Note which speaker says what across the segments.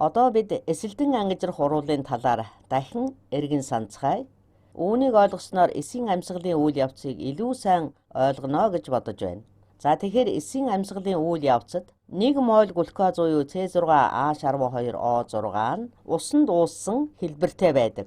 Speaker 1: Одоо бид эсэлдэн ангижрах урвалын талаар дахин эргэн санацгаая. Үүнийг ойлгосноор эсийн амьсгалын үйл явцыг илүү сайн ойлгоно гэж бодож байна. За тэгэхээр эсийн амьсгалын үйл явцад 1 моль глюкоз буюу C6H12O6 нь усанд ууссан хэлбэртэй байдаг.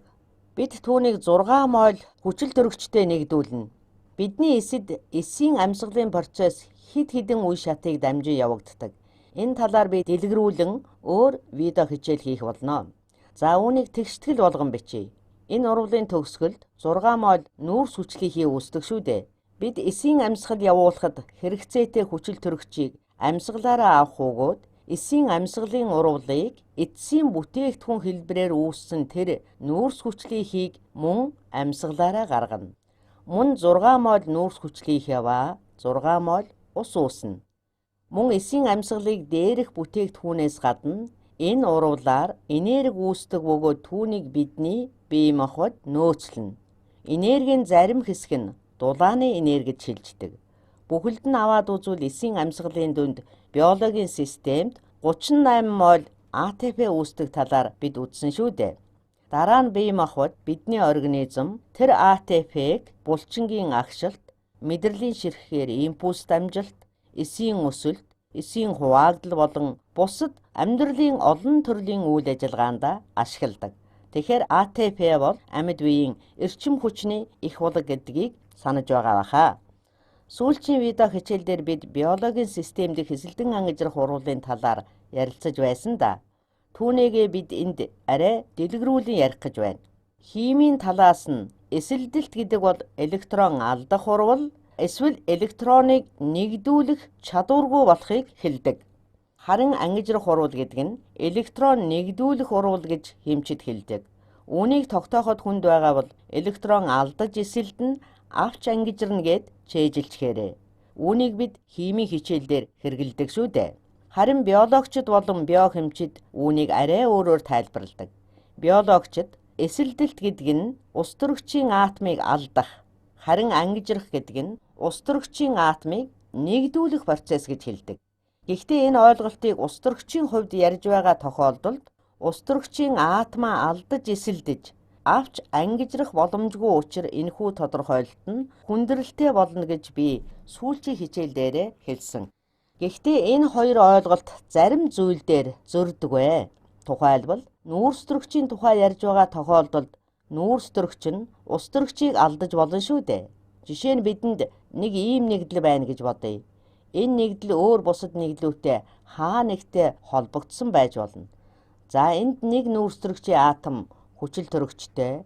Speaker 1: Бид түүнийг 6 моль хүчил төрөгчтэй нэгдүүлнэ. Бидний эсэд эсийн амьсгалын процесс хэд хэдэн үе шатыг дамжин явагддаг. Энэ талаар би дэлгэрүүлэн өөр видео хичээл хийх болно. За үүнийг тэгштгэл болгон бичье. Энэ урвалын төгсгөлд 6 моль нүүрс хүчлийнхээ үүсдэг шүү дээ. Бид эсийн амьсгал явуулахад хэрэгцээтэй хүчил төрөгчийг амьсгалаараа авах өгөөд эсийн амьсгалын урвалыг эцсийн бүтээгдэхүүн хэлбэрээр үүссэн тэр нүүрс хүчлийнхийг мөн амьсгалаараа гаргана. Мөн 6 моль нүүрс хүчлийнхээ ба 6 моль ус үүснэ. Мөн эсийн амьсгалыг дээрх бүтээгдэхүүнээс гадна энэ урвалаар энерги үүсдэг бөгөөд түүнийг бидний бие махбод нөөцлөнө. Энергийн зарим хэсэг нь дулааны энергид шилждэг. Бүхэлд нь аваад үзвэл эсийн амьсгалын дүнд биологийн системд 38 моль АТП үүсдэг талаар бид үзсэн шүү дээ. Дараа нь бие махбод бидний организм тэр АТП-г булчингийн агшилт, мэдрэлийн ширхгээр импульс дамжилт, эсийн өсөлт, эсийн хуваагдал болон бусад амьдралын олон төрлийн үйл ажиллагаанд ашигладаг. Тэгэхээр АТП бол амьд биеийн эрчим хүчний их булаг гэдгийг санаж байгаа баха. Сүүлчийн видео хичээлдэр бид биологийн систем дэх эсэлдэн ангижрах урвалын талаар ярилцаж байсан да. Түүнийгээ бид энд арай дэлгэрүүлэн ярих гэж байна. Химийн талаас нь эсэлдэлт гэдэг бол электрон алдах урвал эсвэл электроныг нэгдүүлэх чадваргүй болохыг хэлдэг. Харин ангижрах урвал гэдэг нь электрон нэгдүүлэх урвал гэж хэмжид хэлдэг. Үүнийг тогтооход хүнд байгаа бол электрон алдаж эсэлдэн авч ангижрна гэд чэйжилчхээрээ. Үүнийг бид химийн хичээлдэр хэрэгэлдэг шүү дээ. Харин биологчид болон биохимчид үүнийг арай өөрөөр тайлбарладаг. Биологчид эсэлдэлт гэдэг нь ус төрөгчийн атомыг алдах, харин ангижрах гэдэг нь ус төрөгчийн атомыг нэгдүүлэх процесс гэж хэлдэг. Гэхдээ энэ ойлголтыг ус төрөгчийн хувьд ярьж байгаа тохиолдолд ус төрөгчийн атомаа алдаж эсэлдэж авч ангижрах боломжгүй учраа энэхүү тодорхойлолт нь хүндрэлтэй болно гэж би сүүлчийн хичээлдээрээ хэлсэн. Гэхдээ энэ хоёр ойлголт зарим зүйл дээр зөрдөг бай. Тухайлбал нүүрс төрөгчийн тухай ярьж байгаа тохиолдолд нүүрс төрөгч нь ус төрөгчийг алдаж болно шүү дээ. Жишээ нь бидэнд нэг ийм нэгдэл байна гэж бодъё. Энэ нэгдэл өөр бусад нэгдлүүтэй хаа нэгтэй холбогдсон байж болно. За энд нэг нүүрс төрөгчийн атом хүчил төрөгчтэй,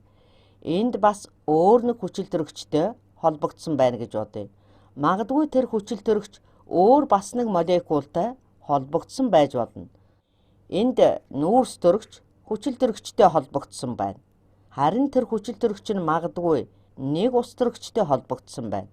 Speaker 1: энд бас өөр нэг хүчил төрөгчтэй холбогдсон байна гэж бодъё. Магадгүй тэр хүчил төрөгч өөр бас нэг молекултай холбогдсон байж болно. Энд нүүрс төрөгч хүчил төрөгчтэй холбогдсон байна. Харин тэр хүчил төрөгч нь магадгүй нэг ус төрөгчтэй холбогдсон байна.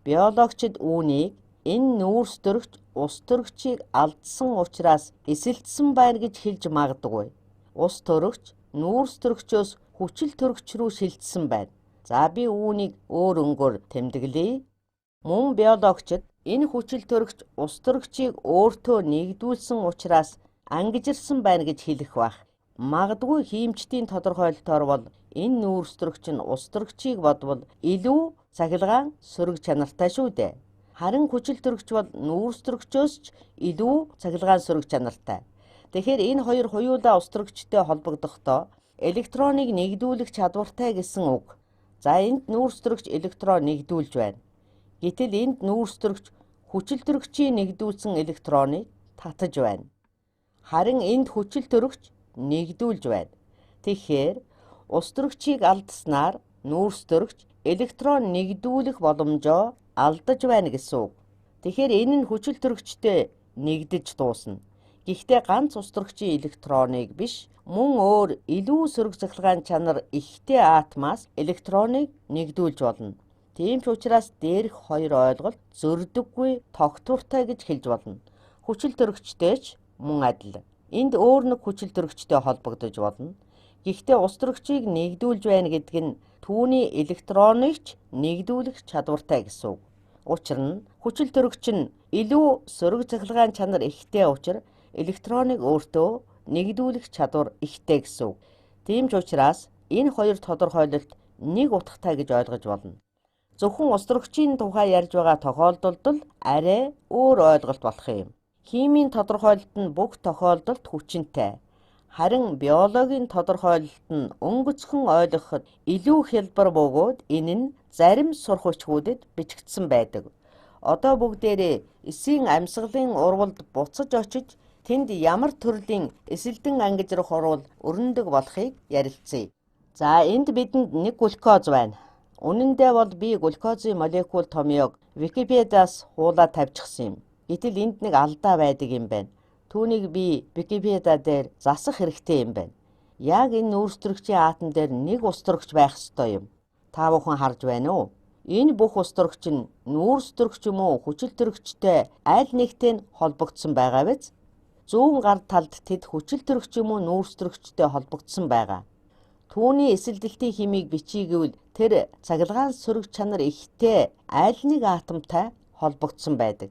Speaker 1: Биологчид үүнийг энэ нүүрс төрөгч ус төрөгчийг алдсан учраас эсэлдсэн байна гэж хэлж магадгүй. Ус төрөгч нүүрс төрөгчөөс хүчил төрөгч рүү шилжсэн байна. За би үүнийг өөр өнгөөр тэмдэглэе. Мөн биологчид энэ хүчил төрөгч ус төрөгчийг өөртөө нэгдүүлсэн учраас ангижирсан байна гэж хэлэх бах. Магадгүй химчдийн тодорхойлолтоор бол энэ нүүрс төрөгч нь ус төрөгчийг бодвол илүү цахилгаан сөрөг чанартай шүү дээ. Харин хүчил төрөгч бол нүүрс төрөгчөөс ч илүү цахилгаан сөрөг чанартай. Тэгэхээр энэ хоёр хоёулаа ус төрөгчтэй холбогдохдоо электроныг нэгдүүлэх чадвартай гэсэн үг. За энд нүүрс төрөгч электрон нэгдүүлж байна. Гэтэл энд нүүрс төрөгч хүчил төрөгчийн нэгдүүлсэн электроныг татаж байна. Харин энд хүчил төрөгч нэгдүүлж байна. Тэгэхээр ус төрөгчийг алдснаар нүүрс төрөгч электрон нэгдүүлэх боломжоо алдаж байна гэсэн үг. Тэгэхээр энэ нь хүчил төрөгчтэй нэгдэж дуусна. Гэхдээ ганц ус төрөгчийн электроныг биш, мөн өөр илүү сөрөг цахилгаан чанар ихтэй атомаас электроныг нэгдүүлж болно. Тийм ч учраас дээрх хоёр ойлголт зөрдөггүй тогтвортой гэж хэлж болно. Хүчил төрөгчтэй ч мөн адил. Энд өөр нэг хүчил төрөгчтэй холбогдож болно. Гэхдээ ус төрөгчийг нэгдүүлж байна гэдэг нь түүний электроныг ч нэгдүүлэх чадвартай гэсэн үг. Учир нь хүчил төрөгч нь илүү сөрөг цахилгаан чанар ихтэй учраас электроныг өөртөө нэгдүүлэх чадвар ихтэй гэсэн үг. Тийм ч учраас энэ хоёр тодорхойлолт нэг утгатай гэж ойлгож болно. Зөвхөн устрагчийн тухай ярьж байгаа тохиолдолд л арай өөр ойлголт болох юм. Химийн тодорхойлолт нь бүх тохиолдолд хүчинтэй. Харин биологийн тодорхойлолт нь өнгөцхөн ойлгоход илүү хялбар бөгөөд энэ нь зарим сурахчгүүдэд бичигдсэн байдаг. Одоо бүгдээрээ эсийн амьсгалын урвалд буцаж очиж тэнд ямар төрлийн эсэлдэн ангижрах урвал өрнөдөг болохыг ярилцъя. За энд бидэнд нэг глюкоз байна. Үнэн дээр бол би глюкозын молекул томьёог Википедиас хуулаад тавьчихсан юм. Гэтэл энд нэг алдаа байдаг юм байна. Түүнийг би Википедиа дээр засах хэрэгтэй юм байна. Яг энэ нүүрстрэгчийн атом дээр нэг устрагч байх ёстой юм. Та бүхэн харж байна уу? Энэ бүх устрагч нь нүүрстрэгч юм уу хүчилтөрөгчтэй аль нэгтэй нь холбогдсон байгаа биз? Зүүн гар талд тэд хүчилтөрөгч юм уу нүүрстрэгчтэй холбогдсон байгаа. Түүний эсэлдэлтийн химийг бичиж гэвэл тэр цахилгаан сөрөг чанар ихтэй аль нэг атомтай холбогдсон байдаг.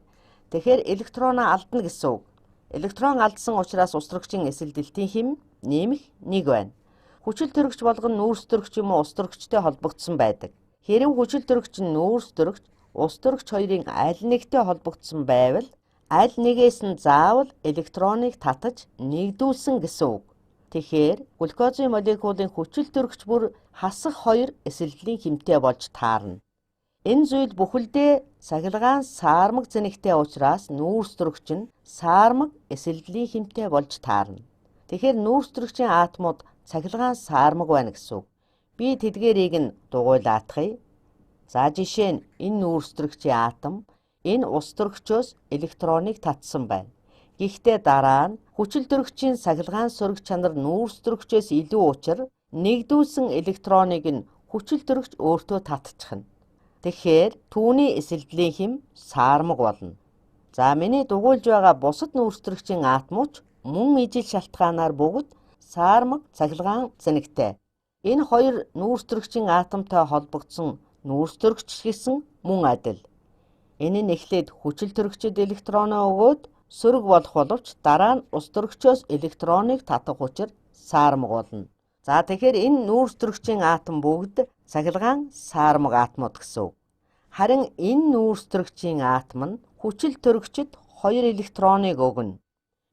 Speaker 1: Тэгэхээр электроноо алдна гэсэн үг. Электрон алдсан учраас устрагчийн эсэлдэлтийн хим нэмэх 1 байна. Хүчилтөрөгч болгон нүүрстрэгч юм уу устрагчтай холбогдсон байдаг. Хэрэв хүчилтөрөгч нь нүүрстрэгч, устрагч хоёрын аль нэгтэй холбогдсон байвал аль нэгээс нь заавал электроныг татаж нэгдүүлсэн гэсэн үг. Тэгэхээр глюкозын молекулын хүчилтөрөгч бүр хасах хоёр эсэлдлийн химтэй болж таарна. Энэ зүйл бүхэлдээ цахилгаан саармаг зэнэгтэй учраас нүүрстрэгч нь саармаг эсэлдлийн химтэй болж таарна. Тэгэхээр нүүрстрэгчийн атомууд цахилгаан саармаг байна гэсэн үг. Би тэдгээрийг нь дугуйлаатгая. За жишээ нь энэ нүүрстрэгчийн атом энэ устрагчоос электроныг татсан байна. Гэхдээ дараа нь хүчилтөрөгчийн цахилгаан сөрөг чанар нүүрстрэгчээс илүү учир нэгдүүлсэн электроныг нь хүчилтөрөгч өөртөө татчихна. Тэгэхээр түүний эсэлдлийн хим саармаг болно. За миний дугуйлж байгаа бусад нүүрстрэгчийн атомч мөн ижил шалтгаанаар бүгд саармаг цахилгаан зэнэгтэй. Энэ хоёр нүүрстрэгчийн атомтой холбогдсон нүүрстрэгч гэсэн мөн адил. Энэ нь эхлээд хүчилтөрөгчөд электроноо өгөөд сөрөг болох боловч дараа нь устрагчоос электроныг татах учир саармаг болно. За тэгэхээр энэ нүүрстрэгчийн атом бүгд цахилгаан саармаг атомууд гэсэн үг. Харин энэ нүүрстрэгчийн атом нь хүчилтөрөгчөд 2 электроныг өгнө.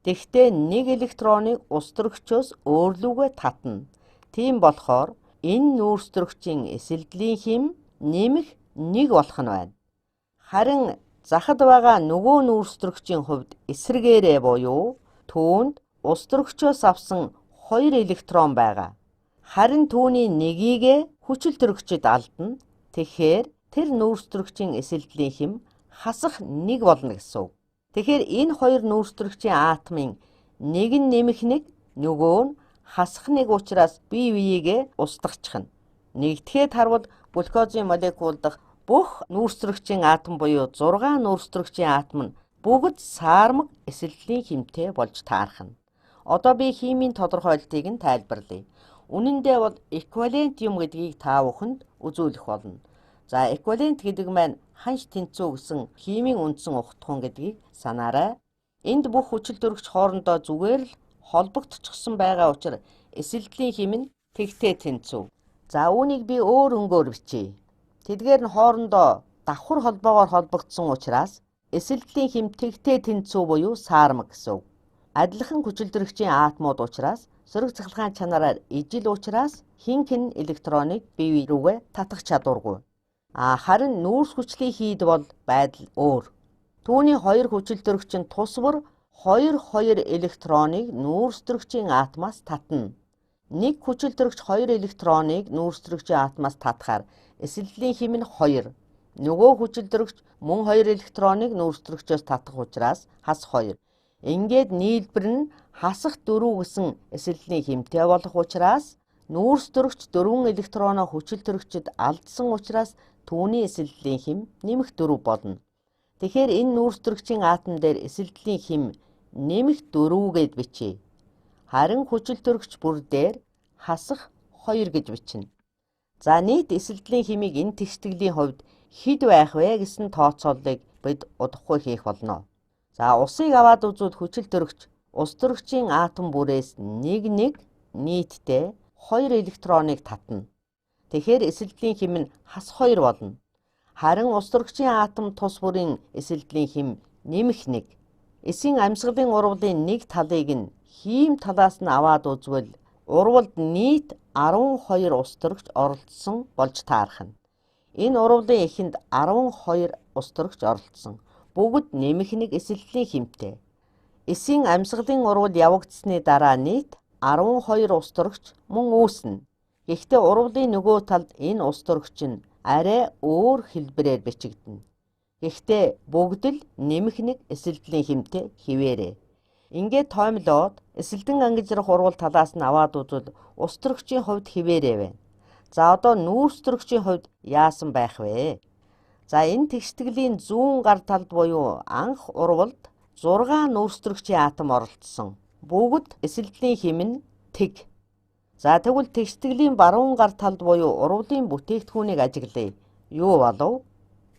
Speaker 1: Тэгэхдээ 1 электроныг устрагчоос өөрлөгөө татна. Тийм болохоор энэ нүүрстрэгчийн эсэлдлийн хим нэмэх 1 болох нь байна. Харин захад байгаа нөгөө нүүрстрэгчийн хувьд эсрэгээрээ буюу түүнд устрагчоос авсан 2 электрон байгаа. Харин түүний нэгийг хүчилтөрөгчөд алдна. Тэгэхээр тэр нүүрстрэгчийн эсэлдлийн хим хасах 1 болно гэсэн үг. Тэгэхээр энэ 2 нүүрстрэгчийн атомын нэг нь нэмэх 1, нөгөө нь хасах 1 учраас бие биеийгээ устгахчихна. Нэгдэхэд харвал глюкозын молекул дахь бүх нүүрстрэгчийн атом буюу 6 нүүрстрэгчийн атом нь бүгд саармаг эсэлдлийн химтэй болж таарах нь. Одоо би химийн тодорхойлолтыг нь тайлбарлая. Үнэн дээр бол эквивалент юм гэдгийг та бүхэнд үзүүлэх болно. За эквивалент гэдэг маань ханш тэнцүү гэсэн химийн үндсэн ухтхан гэдгийг санаарай. Энд бүх хүчилтөрөгч хоорондоо зүгээр л холбогдчихсон байгаа учраас эсэлдлийн хим нь тэгтээ тэнцүү. За үүнийг би өөр өнгөөр бичье. Тэдгээр нь хоорондоо давхар холбоогоор холбогдсон учраас эсэлдлийн хим тэгтээ тэнцүү буюу саармаг гэсэн үг. Адилхан хүчилтөрөгчийн атомууд учраас сөрөг цахилгаан чанараар ижил учраас хинх нь электроныг бие рүүгээ татах чадваргүй. Харин нүүрс хүчлийн хийд бол байдал өөр. Түүний 2 хүчилтөрөгч нь тус бүр 2 электроныг нүүрстрэгчийн атомаас татна. Нэг хүчилтөрөгч 2 электроныг нүүрстрэгчийн атомаас татахаар эсэлдлийн хим нь 2. Нөгөө хүчилтөрөгч мөн 2 электроныг нүүрстрэгчөөс татах учраас хас 2. Ингээд нийлбэр нь хасах 4 гэсэн эсэлдлийн химтэй болох учраас нүүрстрэгч 4 электроноо хүчилтөрөгчөд алдсан учраас түүний эсэлдлийн хим нэмэх 4 болно. Тэгэхээр энэ нүүрстрэгчийн атом дээр эсэлдлийн хим нэмэх 4 гэд бичье. Харин хүчилтөрөгч бүр дээр хасах 2 гэж бичнэ. За нийт эсэлдлийн химийг энэ тэгштгэлийн хувьд хэд байх вэ гэсэн тооцооллыг бид удахгүй хийх болно. За усыг аваад үзвэл хүчилтөрөгч Устөрөгчийн атом бүрээс нэг нийтдээ 2 электроныг татна. Тэгэхээр эсэлтлийн хэм нь хас 2 болно. Харин устөрөгчийн атом тус бүрийн эсэлтлийн хэм нэмэх 1. Эсийн амьсгалын урвалын нэг талыг нь хийм талаас нь аваад үзвэл урвалд нийт 12 устөрөгч оролцсон болж таарах нь. Энэ урвалын эхэнд 12 устөрөгч оролцсон. Бүгд нэмэх 1 эсэлтлийн хэмтэй. Эсийн амьсгалын урвал явагдсны дараа нийт 12 устөрөгч мөн үүснэ. Гэхдээ урвалын нөгөө талд энэ устөрөгч нь арай өөр хэлбэрээр бичигдэнэ. Гэхдээ бүгд л нэмэх 1 эсэлтлийн хэмтэй хിവэрээ. Ингээд тоомлоод эсэлтэн ангижрах урвал талаас нь аваад үзвэл устөрөгчийн хувьд хിവэрээ байна. За одоо нүүрстөрөгчийн хувьд яасан байх вэ? За энэ тэгштгэлийн зүүн гар талд буюу анх урвалд 6 нүүрстөрөгчийн атом оролцсон. Бүгд эсэлтлийн хэм нь тэг. За тэгвэл тэгштгэлийн баруун гар талд буюу урвалын бүтээгдэхүүнийг ажиглая. Юу болов?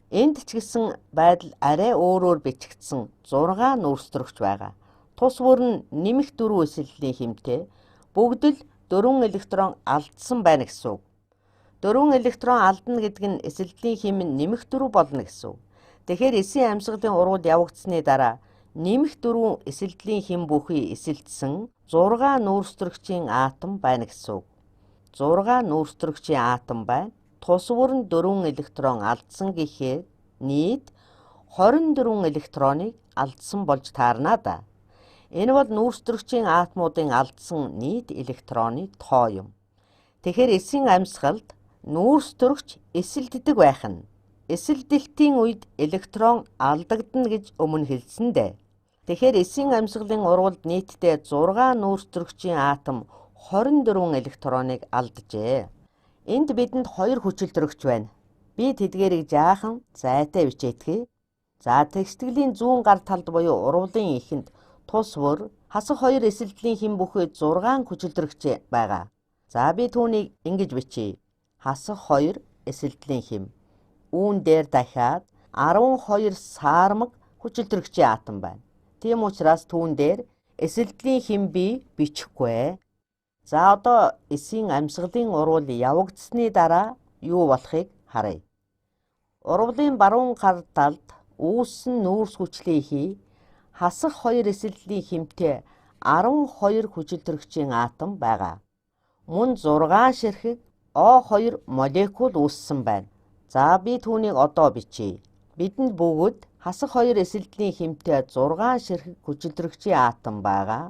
Speaker 1: Энд ч гэсэн байдал арай өөрөөр бичигдсэн 6 нүүрстөрөгч байгаа. Тус бүр нь нэмэх 4 эсэлтлийн хэмтэй. Бүгд л 4 электрон алдсан байна гэсэн үг. 4 электрон алдна гэдэг нь эсэлтлийн хэм нь нэмэх 4 болно гэсэн үг. Тэгэхээр эсийн амьсгалын урвал явагдсны дараа нэмэх 4 эсэлтлийн хэм бүхий эсэлтсэн 6 нүүрстөрөгчийн атом байна гэсэн үг. 6 нүүрстөрөгчийн атом байна. Тус бүр нь 4 электрон алдсан гэхээр нийт 24 электроныг алдсан болж таарна да. Энэ бол нүүрстөрөгчийн атомуудын алдсан нийт электроны тоо юм. Тэгэхээр эсийн амьсгалд нүүрстөрөгч эсэлддэг байх нь. Эсэлдэлтийн үед электрон алдагдана гэж өмнө хэлсэн дээ. Тэгэхээр эсийн амьсгалын урвалд нийтдээ 6 нүүрстөрөгчийн атом 24 электроныг алджээ. Энд бидэнд 2 хүчилтөрөгч байна. Би тэдгээрийг жаахан зайтай бичээтгэе. За тэгштгэлийн зүүн гар талд буюу урвалын эхэнд тус бүр хасах 2 эсэлтлийн хэм бүхий 6 хүчилтөрөгч байгаа. За би түүнийг ингэж бичье. Хасах 2 эсэлтлийн хэм. Үүн дээр дахиад 12 саармаг хүчилтөрөгчийн атом байна. Тийм учраас түүн дээр эсэлтлийн хэм би бичихгүй. За одоо эсийн амьсгалын урвал явагдсны дараа юу болохыг харъя. Урвалын баруун гар талд үүссэн нүүрс хүчлийн хий хасах 2 эсэлтлийн хэмтэй 12 хүчилтөрөгчийн атом байгаа. Мөн 6 ширхэг O2 молекул үүссэн байна. За би түүнийг одоо бичье. Бидэнд бүгд хасах 2 эсэлтлийн хэмтэй 6 ширхэг хүчилтөрөгчийн атом байгаа.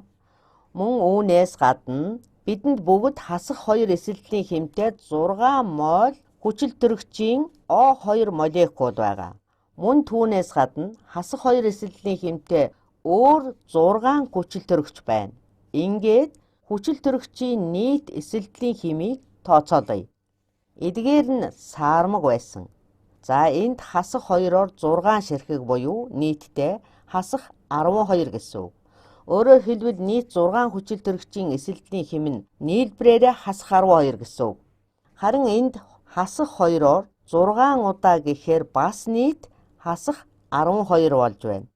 Speaker 1: Мөн үүнээс гадна бидэнд бүгд хасах 2 эсэлтлийн хэмтэй 6 мол хүчилтөрөгчийн O2 молекул байгаа. Мөн түүнээс гадна хасах 2 эсэлтлийн хэмтэй өөр 6 хүчилтөрөгч байна. Ингээд хүчилтөрөгчийн нийт эсэлтлийн хэмийг тооцоолъё. Эдгээр нь саармаг байсан. За энд хасах 2-оор 6 ширхэг буюу нийтдээ хасах 12 гэсэн үг. Өөрөөр хэлбэл нийт 6 хүчилтөрөгчийн эсэлтлийн хэм нь нийлбэрээрээ хасах 12 гэсэн үг. Харин энд хасах 2-оор 6 удаа гэхээр бас нийт хасах 12 болж байна.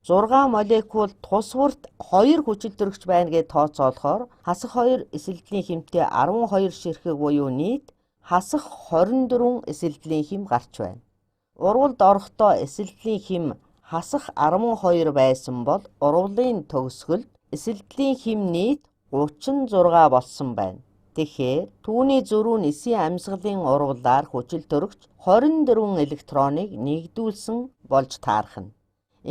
Speaker 1: 6 молекул тус бүрт 2 хүчилтөрөгч байна гэж тооцоолохоор хасах 2 эсэлтлийн хэмтэй 12 ширхэг буюу нийт хасах 24 эсэлтлийн хэм гарч байна. Урвалд орохдоо эсэлтлийн хэм хасах 12 байсан бол урвалын төгсгөлд эсэлтлийн хэм нийт 36 болсон байна. Тэгэхээр түүний зөрүү нь эсийн амьсгалын урвалаар хүчилтөрөгч 24 электроныг нэгдүүлсэн болж таарах нь.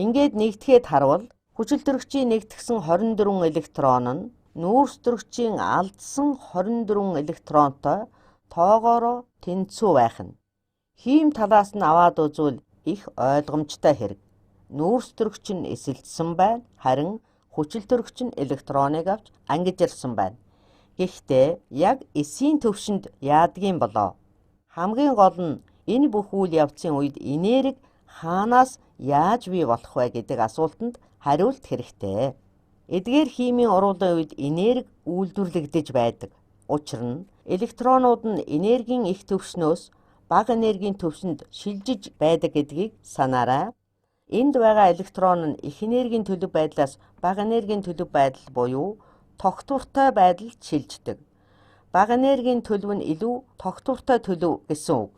Speaker 1: Ингээд нэгтгэхэд харвал хүчилтөрөгчийн нэгтгсэн 24 электрон нь нүүрстөрөгчийн алдсан 24 электронтой тоогоороо тэнцүү байх нь. Хийм талаас нь аваад үзвэл их ойлгомжтой хэрэг. Нүүрстөрөгч нь эсэлдсэн байна, харин хүчилтөрөгч нь электроныг авч ангижирсан байна. Гэхдээ яг эсийн төвшөнд яадгийн болоо. Хамгийн гол нь энэ бүх үйл явцын үед энерги хаанаас яаж бий болох вэ гэдэг асуултанд хариулт хэрэгтэй. Эдгээр химийн урвалын үед энерги үйлдвэрлэгдэж байдаг. Учир нь электронууд нь энергийн их төвшнөөс бага энергийн төвшөнд шилжиж байдаг гэдгийг санаарай. Энд байгаа электрон нь их энергийн төлөв байдлаас бага энергийн төлөв байдал буюу тогтвортой байдалд шилждэг. Бага энергийн төлөв нь илүү тогтвортой төлөв гэсэн үг.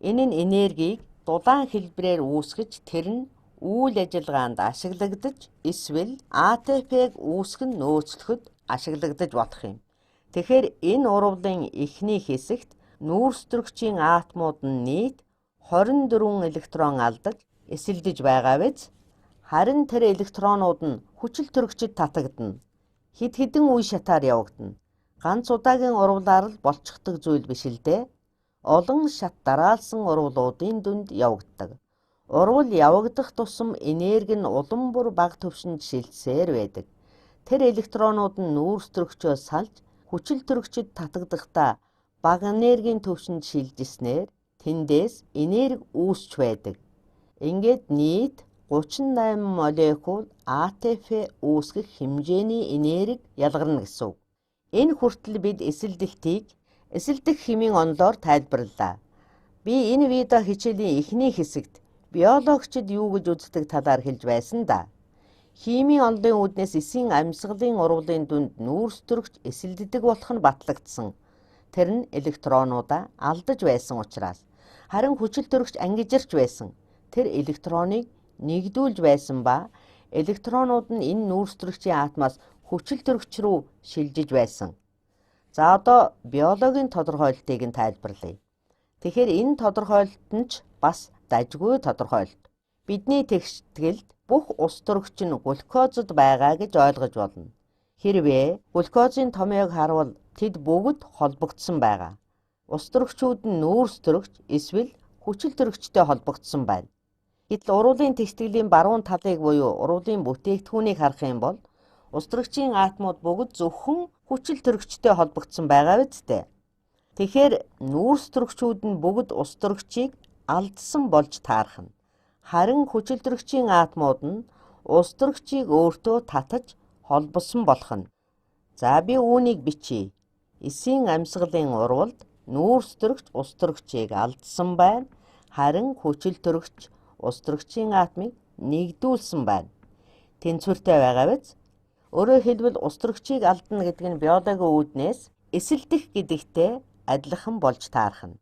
Speaker 1: Энэ нь энергийг дулаан хэлбэрээр үүсгэж тэр нь үйл ажиллагаанд ашиглагдаж эсвэл АТП-г үүсгэн нөөцлөхөд ашиглагдаж болох юм. Тэгэхээр энэ урвалын эхний хэсэгт нүүрстрөгчийн атомууд нь нийт 24 электрон алдаж эсэлдэж байгаа биз? Харин тэр электронууд нь хүчил төрөгчид татагдана. Хэд хэдэн үе шатаар явагдана. Ганц удаагийн урвалаар л болчихдог зүйл биш л дээ. Олон шат дараалсан урвалуудын дүнд явагддаг. Урвал явагдах тусам энерги нь улам бүр бага түвшинд шилжсээр байдаг. Тэр электронууд нь нүүрстрөгчөөс салж хүчил төрөгчид татагдахдаа бага энергийн түвшинд шилжснээр тэндээс энерги үүсч байдаг. Ингээд нийт 38 молекул АТП үүсгэх хэмжээний энерги ялгарна гэсэн үг. Энэ хүртэл бид эсэлдэх хэмийн онолоор тайлбарлалаа. Би энэ видео хичээлийн эхний хэсэгт биологчид юу гэж үздэг талаар хэлж байсан да. Химийн онолын үүднээс эсийн амьсгалын урвалын дүнд нүүрстрөгч эсэлддэг болох нь батлагдсан. Тэр нь электронуудаа алдаж байсан учраас. Харин хүчил төрөгч ангижирч байсан. Тэр электроныг нэгдүүлж байсан ба электронууд нь энэ нүүрстрөгчийн атомоос хүчил төрөгч рүү шилжиж байсан. За одоо биологийн тодорхойлолтыг нь тайлбарлая. Тэгэхээр энэ тодорхойлолт нь ч бас дажгүй тодорхойлолт. Бидний тэгшгэлд бүх ус төрөгч нь глюкозод байгаа гэж ойлгож болно. Хэрвээ глюкозын томьёог харвал тэд бүгд холбогдсон байгаа. Ус төрөгчүүд нь нүүрс төрөгч эсвэл хүчил төрөгчтэй холбогдсон байна. Гэтэл урвалын тэгштгэлийн баруун талыг буюу урвалын бүтээгдэхүүнийг харах юм бол ус төрөгчийн атомууд бүгд зөвхөн хүчил төрөгчтэй холбогдсон байгаа биз дээ. Тэгэхээр нүүрс төрөгчүүд нь бүгд ус төрөгчийг алдсан болж таархна. Харин хүчил төрөгчийн атомууд нь ус төрөгчийг өөртөө татаж холбосон болох нь. За би үүнийг бичье. Эсийн амьсгалын урвалд нүүрс төрөгч ус төрөгчийг алдсан байна. Харин хүчил төрөгч ус төрөгчийн атомыг нэгдүүлсэн байна. Тэнцвэртэй байгаа биз? Өөрөөр хэлбэл ус төрөгчийг алдна гэдэг нь биологийн үүднээс эсэлдэх гэдэгтэй адилхан болж таархна.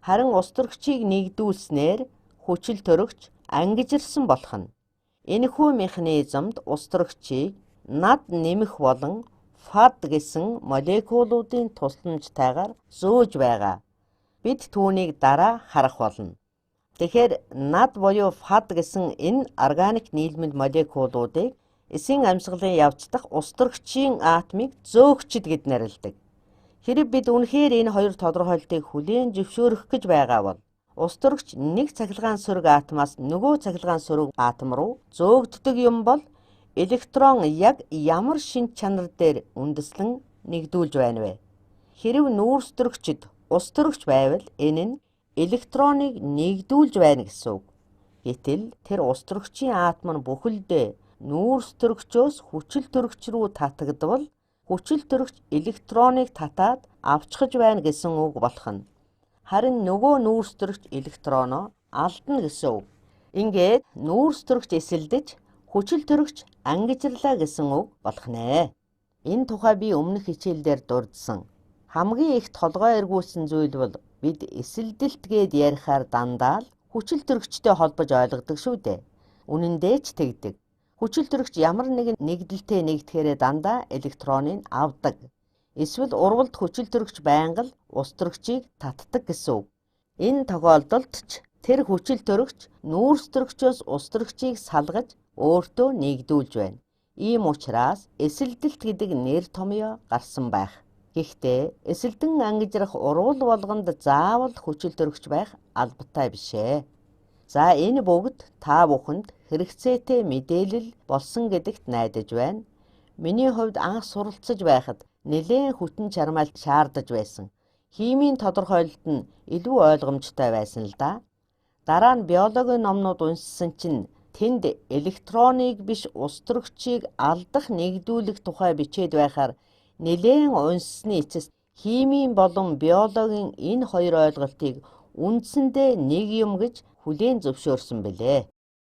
Speaker 1: Харин ус төрөгчийг нэгдүүлснээр хүчил төрөгч ангижирсан болох нь. Энэхүү механизмд ус төрөгчийг над нэмэх болон фад гэсэн молекулуудын тусламжтайгаар зөөж байгаа. Бид түүнийг дараа харах болно. Тэгэхээр над буюу фад гэсэн энэ органик нийлмэл молекулуудыг эсийн амьсгалын явц дахь ус төрөгчийн атомыг зөөгчд гэд нэрлэдэг. Хэрэв бид үнэхээр энэ хоёр тодорхойлолтыг хүлээн зөвшөөрөх гэж байгаа бол ус төрөгч нэг цахилгаан сөрөг атомоос нөгөө цахилгаан сөрөг атом руу зөөгддөг юм бол электрон яг ямар шинж чанар дээр үндэслэн нэгдүүлж байна вэ? Хэрэв нүүрс төрөгчд ус төрөгч байвал энэ нь электроныг нэгдүүлж байна гэсэн үг. Гэтэл тэр ус төрөгчийн атом нь бүхэлдээ нүүрс төрөгчөөс хүчил төрөгч рүү татагдвал хүчил төрөгч электроныг татаад авчхаж байна гэсэн үг болох нь. Харин нөгөө нүүрс төрөгч электроноо алдна гэсэн үг. Ингээд нүүрс төрөгч эсэлдэж хүчил төрөгч ангижирлаа гэсэн үг болох нэ. Энэ тухай би өмнөх хичээлдээр дурдсан. Хамгийн их толгой эргүүлсэн зүйл бол бид эсэлдэлт гээд ярихаар дандаа л хүчил төрөгчтэй холбож ойлгодог шүү дээ. Үнэн дээр ч тэгдэг. Хүчил төрөгч ямар нэгэн нэгдэлтэй нэгдэхээрээ дандаа электроныг авдаг. Эсвэл урвалд хүчил төрөгч байнга л ус төрөгчийг татдаг гэсэн үг. Энэ тохиолдолд ч тэр хүчил төрөгч нүүрс төрөгчөөс ус төрөгчийг салгаж өөртөө нэгдүүлж байна. Ийм учраас эсэлдэлт гэдэг нэр томьёо гарсан байх. Гэхдээ эсэлдэн ангижрах урвал болгонд заавал хүчил төрөгч байх албатай бишээ. За энэ бүгд та бүхэнд хэрэгцээтэй мэдээлэл болсон гэдэгт найдаж байна. Миний хувьд анх суралцж байхад нэлээд хүчин чармайлт шаардаж байсан. Химийн тодорхойлолт нь илүү ойлгомжтой байсан л да. Дараа нь биологийн номнууд уншсан чинь тэнд электроныг биш ус төрөгчийг алдах нэгдүүлэх тухай бичээд байхаар нэлээд унссны эцэс химийн болон биологийн энэ хоёр ойлголтыг үндсэндээ нэг юм гэж хүлээн зөвшөөрсөн бэлээ.